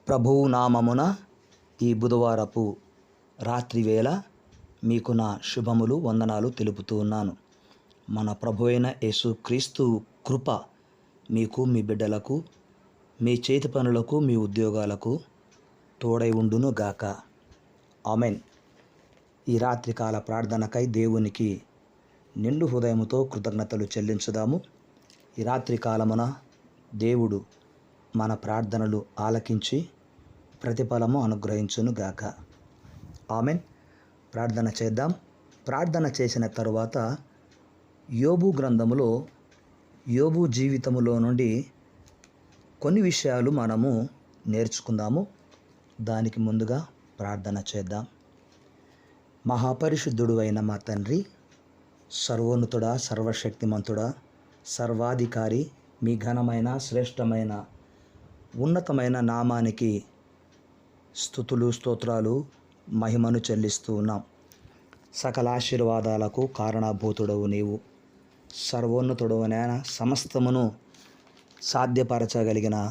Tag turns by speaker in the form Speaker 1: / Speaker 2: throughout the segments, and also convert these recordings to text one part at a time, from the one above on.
Speaker 1: ప్రభువు నామమున ఈ బుధవారపు రాత్రి వేళ మీకు నా శుభములు వందనాలు తెలుపుతూ ఉన్నాను. మన ప్రభు అయిన యేసుక్రీస్తు కృప మీకు, మీ బిడ్డలకు, మీ చేతి పనులకు, మీ ఉద్యోగాలకు తోడై ఉండును గాక. ఆమెన్. ఈ రాత్రికాల ప్రార్థనకై దేవునికి నిండు హృదయముతో కృతజ్ఞతలు చెల్లించుదాము. ఈ రాత్రికాలమున దేవుడు మన ప్రార్థనలు ఆలకించి ప్రతిఫలము అనుగ్రహించును గాక. ఆమెన్. ప్రార్థన చేద్దాం. ప్రార్థన చేసిన తరువాత యోబు గ్రంథములో, యోబు జీవితములో నుండి కొన్ని విషయాలు మనము నేర్చుకుందాము. దానికి ముందుగా ప్రార్థన చేద్దాం. మహాపరిశుద్ధుడు అయిన మా తండ్రి, సర్వోన్నతుడా, సర్వశక్తిమంతుడా, సర్వాధికారి, మీ ఘనమైన, శ్రేష్టమైన, ఉన్నతమైన నామానికి స్తుతులు, స్తోత్రాలు, మహిమను చెల్లిస్తూ ఉన్నాం. సకల ఆశీర్వాదాలకు కారణభూతుడవు నీవు. సర్వోన్నతుడవు నాయన, సమస్తమును సాధ్యపరచగలిగిన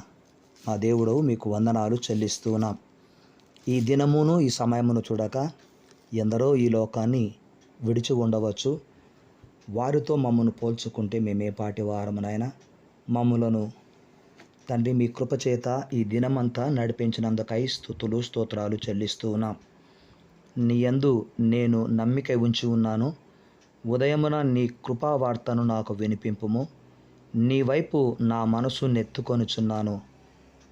Speaker 1: మా దేవుడవు, మీకు వందనాలు చెల్లిస్తూ ఉన్నాం. ఈ దినమును, ఈ సమయమును చూడక ఎందరో ఈ లోకాన్ని విడిచి ఉండవచ్చు. వారితో మమ్మను పోల్చుకుంటే మేమే పాటి వారమునైనా మమ్ములను తండ్రి మీ కృపచేత ఈ దినమంతా నడిపించినందుకై స్తుతులు, స్తోత్రాలు చెల్లిస్తూ ఉన్నాం. నీ యందు నేను నమ్మిక ఉంచి ఉన్నాను. ఉదయమున నీ కృపా వార్తను నాకు వినిపింపుము. నీ వైపు నా మనసు నెత్తుకొనుచున్నాను.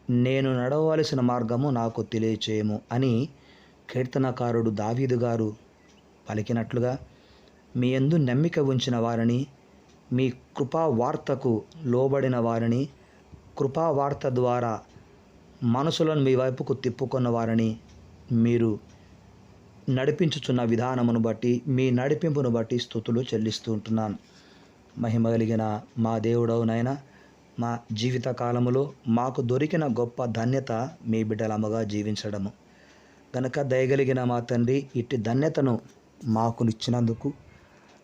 Speaker 1: నేను నడవలసిన మార్గము నాకు తెలియచేయము అని కీర్తనకారుడు దావీదు గారు పలికినట్లుగా మీ యందు నమ్మిక ఉంచిన వారిని, మీ కృపా వార్తకు లోబడిన వారిని, కృపా వార్త ద్వారా మనసులను మీ వైపుకు తిప్పుకున్న వారిని మీరు నడిపించుచున్న విధానమును బట్టి, మీ నడిపింపును బట్టి స్తుతులు చెల్లిస్తూ ఉంటున్నాను. మహిమ కలిగిన మా దేవుడవునైనా, మా జీవిత కాలములో మాకు దొరికిన గొప్ప ధన్యత మీ బిడ్డలమ్మగా జీవించడము గనక దయగలిగిన మా తండ్రి, ఇట్టి ధన్యతను మాకు ఇచ్చినందుకు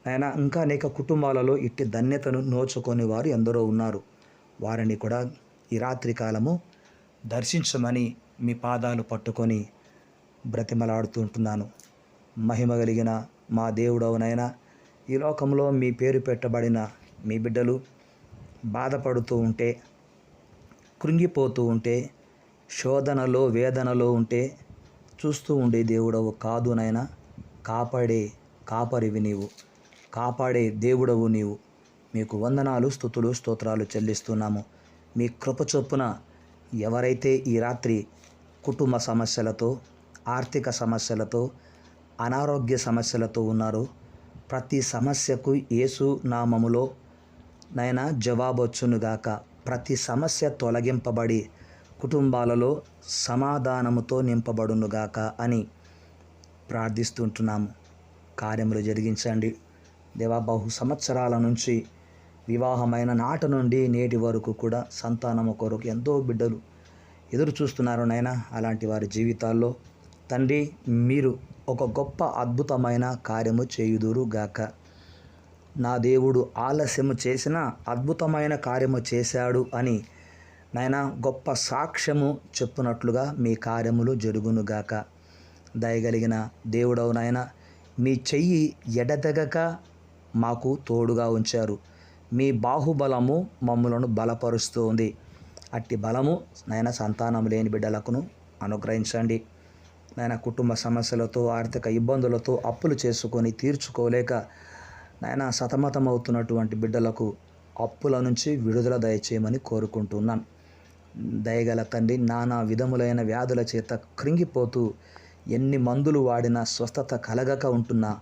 Speaker 1: నాయన, ఇంకా అనేక కుటుంబాలలో ఇట్టి ధన్యతను నోచుకొని వారు ఎందరో ఉన్నారు. వారిని కూడా ఈ రాత్రి కాలము దర్శించమని మీ పాదాలు పట్టుకొని బ్రతిమలాడుతూ ఉంటున్నాను. మహిమ కలిగిన మా దేవుడవునైనా, ఈ లోకంలో మీ పేరు పెట్టబడిన మీ బిడ్డలు బాధపడుతూ ఉంటే, కృంగిపోతూ ఉంటే, శోధనలో, వేదనలో ఉంటే చూస్తూ ఉండే దేవుడవు కాదు నైనా. కాపరివి నీవు, కాపాడే దేవుడవు నీవు. మీకు వందనాలు, స్తుతులు, స్తోత్రాలు చెల్లిస్తున్నాము. మీ కృప చొప్పున ఎవరైతే ఈ రాత్రి కుటుంబ సమస్యలతో, ఆర్థిక సమస్యలతో, అనారోగ్య సమస్యలతో ఉన్నారో, ప్రతి సమస్యకు యేసు నామములో నైనా జవాబొచ్చునుగాక. ప్రతి సమస్య తొలగింపబడి కుటుంబాలలో సమాధానముతో నింపబడునుగాక అని ప్రార్థిస్తుంటున్నాము. కార్యములు జరిగించండి దేవా. బహు సంవత్సరాల నుంచి వివాహమైన నాటి నుండి నేటి వరకు కూడా సంతానము కొరకు ఎంతో బిడ్డలు ఎదురు చూస్తున్నారు నైనా. అలాంటి వారి జీవితాల్లో తండ్రి మీరు ఒక గొప్ప అద్భుతమైన కార్యము చేయుదురు గాక. నా దేవుడు ఆలస్యము చేసిన అద్భుతమైన కార్యము చేశాడు అని నైనా గొప్ప సాక్ష్యము చెప్పునట్లుగా మీ కార్యములు జరుగునుగాక. దయగలిగిన దేవుడవు నాయన, మీ చెయ్యి ఎడతెగక మాకు తోడుగా ఉంచారు. మీ బాహుబలము మమ్ములను బలపరుస్తుంది. అట్టి బలము నాయన సంతానం లేని బిడ్డలకును అనుగ్రహించండి నాయన. కుటుంబ సమస్యలతో, ఆర్థిక ఇబ్బందులతో అప్పులు చేసుకొని తీర్చుకోలేక నాయన సతమతమవుతున్నటువంటి బిడ్డలకు అప్పుల నుంచి విడుదల దయచేయమని కోరుకుంటున్నాను. దయగల తండ్రి, నానా విధములైన వ్యాధుల చేత కృంగిపోతూ ఎన్ని మందులు వాడినా స్వస్థత కలగక ఉంటున్న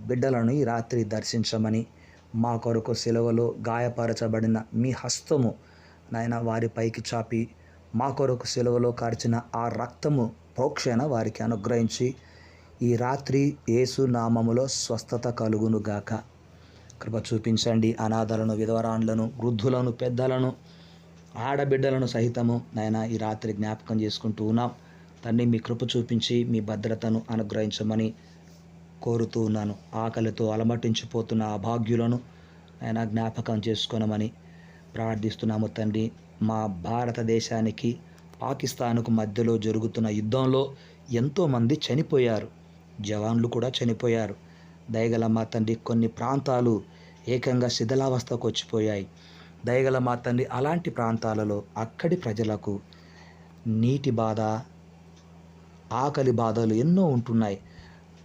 Speaker 1: బిడ్డలను ఈ రాత్రి దర్శించమని, మా కొరకు సిలువలో గాయపరచబడిన మీ హస్తము నాయన వారి పైకి చాపి, మా కొరకు సిలువలో కార్చిన ఆ రక్తము ప్రోక్షణ వారికి అనుగ్రహించి ఈ రాత్రి యేసు నామములో స్వస్థత కలుగునుగాక. కృప చూపించండి. అనాథలను, విధవరాండ్లను, వృద్ధులను, పెద్దలను, ఆడబిడ్డలను సహితము నాయన ఈ రాత్రి జ్ఞాపకం చేసుకుంటూ ఉన్నాం. తండ్రి మీ కృప చూపించి మీ భద్రతను అనుగ్రహించమని కోరుతూ ఉన్నాను. ఆకలితో అలమటించిపోతున్న అభాగ్యులను ఆయన జ్ఞాపకం చేసుకోనమని ప్రార్థిస్తున్నాము తండ్రి. మా భారతదేశానికి పాకిస్తాన్కు మధ్యలో జరుగుతున్న యుద్ధంలో ఎంతోమంది చనిపోయారు, జవాన్లు కూడా చనిపోయారు. దయగల మా తండ్రి, కొన్ని ప్రాంతాలు ఏకంగా శిథిలావస్థకు వచ్చిపోయాయి. దయగల మా తండ్రి, అలాంటి ప్రాంతాలలో అక్కడి ప్రజలకు నీటి బాధ, ఆకలి బాధలు ఎన్నో ఉంటున్నాయి.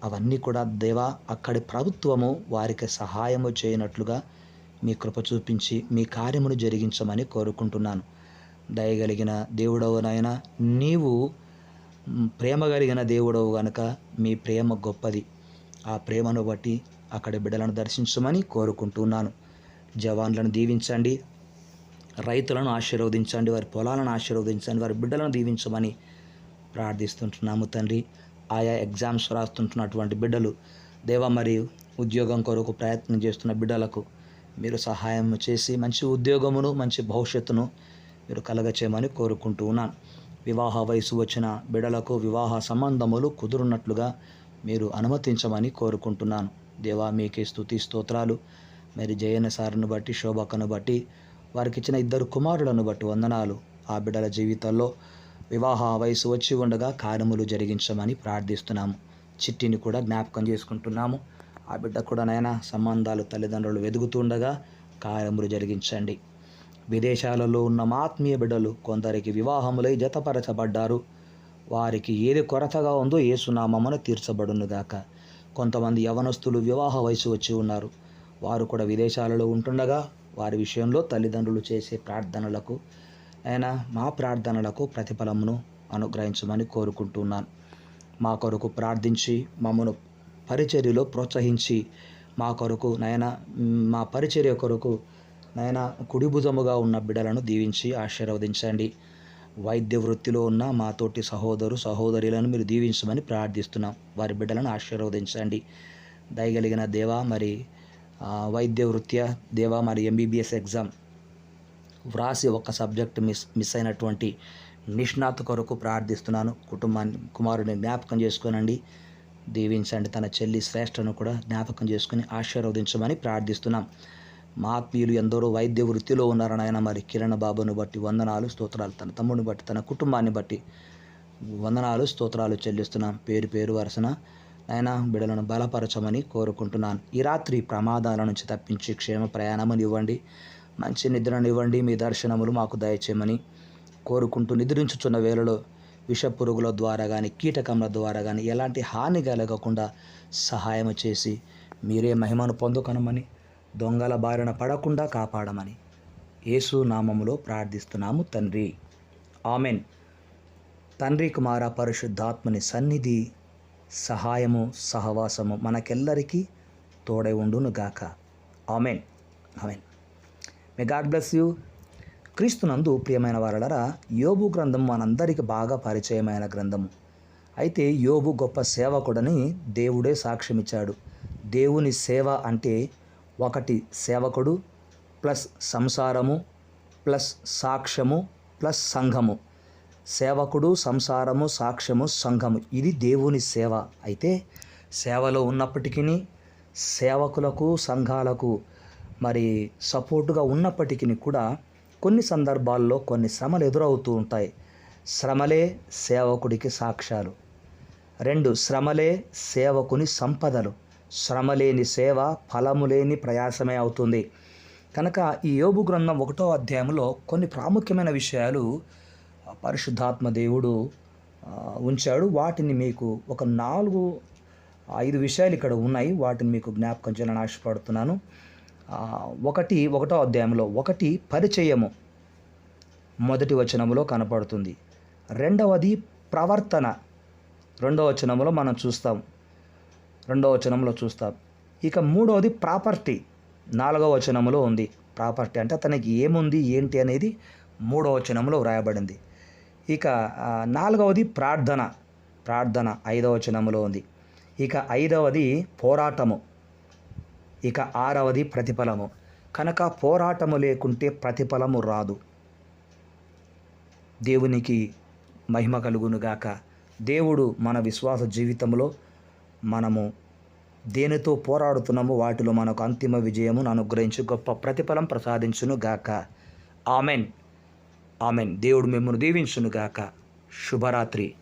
Speaker 1: అవన్నీ కూడా దేవా, అక్కడి ప్రభుత్వము వారికి సహాయము చేయనట్లుగా మీ కృప చూపించి మీ కార్యమును జరిగించమని కోరుకుంటున్నాను. దయగలిగిన దేవుడవు నాయన, నీవు ప్రేమ కలిగిన దేవుడవు గనుక మీ ప్రేమ గొప్పది. ఆ ప్రేమను బట్టి అక్కడి బిడ్డలను దర్శించమని కోరుకుంటున్నాను. జవాన్లను దీవించండి, రైతులను ఆశీర్వదించండి, వారి పొలాలను ఆశీర్వదించండి, వారి బిడ్డలను దీవించమని ప్రార్థిస్తుంటున్నాము తండ్రి. ఆయా ఎగ్జామ్స్ రాస్తుంటున్నటువంటి బిడ్డలు దేవా, మరియు ఉద్యోగం కొరకు ప్రయత్నం చేస్తున్న బిడ్డలకు మీరు సహాయం చేసి మంచి ఉద్యోగమును, మంచి భవిష్యత్తును మీరు కలగచేయమని కోరుకుంటూ ఉన్నాను. వివాహ వయసు వచ్చిన బిడ్డలకు వివాహ సంబంధములు కుదురున్నట్లుగా మీరు అనుమతించమని కోరుకుంటున్నాను. దేవా, మీకే స్తుతి స్తోత్రాలు. మరి జయన సార్ను బట్టి, శోభకను బట్టి, వారికి ఇచ్చిన 2 కుమారులను బట్టి వందనాలు. ఆ బిడ్డల జీవితాల్లో వివాహ వయసు వచ్చి ఉండగా కార్యములు జరిగించమని ప్రార్థిస్తున్నాము. చిట్టిని కూడా జ్ఞాపకం చేసుకుంటున్నాము. ఆ బిడ్డ కూడా నాయన సంబంధాలు తల్లిదండ్రులు వెదుగుతుండగా కార్యములు జరిగించండి. విదేశాలలో ఉన్న మా ఆత్మీయ బిడ్డలు కొందరికి వివాహములై జతపరచబడ్డారు. వారికి ఏది కొరతగా ఉందో యేసునామమున తీర్చబడునుగాక. కొంతమంది యవనస్తులు వివాహ వయసు వచ్చి ఉన్నారు. వారు కూడా విదేశాలలో ఉంటుండగా వారి విషయంలో తల్లిదండ్రులు చేసే ప్రార్థనలకు మా ప్రార్థనలకు ప్రతిఫలమును అనుగ్రహించమని కోరుకుంటున్నాను. మా కొరకు ప్రార్థించి మమ్మను పరిచర్యలో ప్రోత్సహించి మా కొరకు మా పరిచర్య కొరకు కుడి భుజముగా ఉన్న బిడ్డలను దీవించి ఆశీర్వదించండి. వైద్య వృత్తిలో ఉన్న మా తోటి సహోదరులను మీరు దీవించమని ప్రార్థిస్తున్నాం. వారి బిడ్డలను ఆశీర్వదించండి. దయగలిగిన దేవా, మరి వైద్య వృత్యా దేవా, మరి MBBS ఎగ్జామ్ వ్రాసి ఒక సబ్జెక్ట్ మిస్ అయినటువంటి నిష్ణాత్ కొరకు ప్రార్థిస్తున్నాను. కుమారుడిని జ్ఞాపకం చేసుకోనండి, దీవించండి. తన చెల్లి శ్రేష్టను కూడా జ్ఞాపకం చేసుకుని ఆశీర్వదించమని ప్రార్థిస్తున్నాం. మా ఆత్మీయులు ఎందరో వైద్య వృత్తిలో ఉన్నారని మరి కిరణ్ బాబును బట్టి వందనాలు, స్తోత్రాలు. తన తమ్ముడిని బట్టి, తన కుటుంబాన్ని బట్టి వందనాలు, స్తోత్రాలు చెల్లిస్తున్నాం. పేరు పేరు వరుసన బిడ్డలను బలపరచమని కోరుకుంటున్నాను. ఈ రాత్రి ప్రమాదాల నుంచి తప్పించి క్షేమ ప్రయాణముని ఇవ్వండి, మంచి నిద్రనివ్వండి. మీ దర్శనములు మాకు దయచేయమని కోరుకుంటూ, నిద్రించుచున్న వేళలో విష పురుగుల ద్వారా కానీ, కీటకముల ద్వారా కానీ ఎలాంటి హాని కలగకుండా సహాయం చేసి మీరే మహిమను పొందుకొనమని, దొంగల బారిన పడకుండా కాపాడమని యేసు నామములో ప్రార్థిస్తున్నాము తండ్రి. ఆమెన్. తండ్రి, కుమార, పరిశుద్ధాత్మని సన్నిధి, సహాయము, సహవాసము మనకెల్లరికీ తోడై ఉండునుగాక. Amen. Amen. May God bless you. క్రీస్తునందు ప్రియమైన వారలారా, యోబు గ్రంథం మనందరికీ బాగా పరిచయమైన గ్రంథము. అయితే యోబు గొప్ప సేవకుడని దేవుడే సాక్ష్యమిచ్చాడు. దేవుని సేవ అంటే ఒకటి సేవకుడు ప్లస్ సంసారము ప్లస్ సాక్ష్యము ప్లస్ సంఘము. సేవకుడు, సంసారము, సాక్ష్యము, సంఘము, ఇది దేవుని సేవ. అయితే సేవలో ఉన్నప్పటికీ, సేవకులకు, సంఘాలకు మరి సపోర్టుగా ఉన్నప్పటికీ కూడా కొన్ని సందర్భాల్లో కొన్ని శ్రమలు ఎదురవుతూ ఉంటాయి. శ్రమలే సేవకుడికి సాక్ష్యాలు. 2, శ్రమలే సేవకుని సంపదలు. శ్రమ లేని సేవ ఫలము లేని ప్రయాసమే అవుతుంది. కనుక ఈ యోబు గ్రంథం 1వ అధ్యాయంలో కొన్ని ప్రాముఖ్యమైన విషయాలు పరిశుద్ధాత్మ దేవుడు ఉంచాడు. వాటిని మీకు ఒక 4-5 విషయాలు ఇక్కడ ఉన్నాయి. వాటిని మీకు జ్ఞాపకం చేయాలని ఆశపడుతున్నాను. 1వ అధ్యాయంలో 1 పరిచయము మొదటి వచనములో కనపడుతుంది. 2వది ప్రవర్తన 2వ వచనంలో మనం చూస్తాం. 2వ వచనంలో చూస్తాం. ఇక 3వది ప్రాపర్టీ 4వ వచనంలో ఉంది. ప్రాపర్టీ అంటే అతనికి ఏముంది ఏంటి అనేది 3వ వచనంలో వ్రాయబడింది. ఇక 4వది ప్రార్థన 5వ వచనంలో ఉంది. ఇక 5వది పోరాటము. ఇక 6వది ప్రతిఫలము. కనుక పోరాటము లేకుంటే ప్రతిఫలము రాదు. దేవునికి మహిమ కలుగునుగాక. దేవుడు మన విశ్వాస జీవితంలో మనము దేనితో పోరాడుతున్నామో వాటిలో మనకు అంతిమ విజయమును అనుగ్రహించి గొప్ప ప్రతిఫలం ప్రసాదించును గాక. ఆమెన్. ఆమెన్. దేవుడు మిమ్మల్ని దీవించునుగాక. శుభరాత్రి.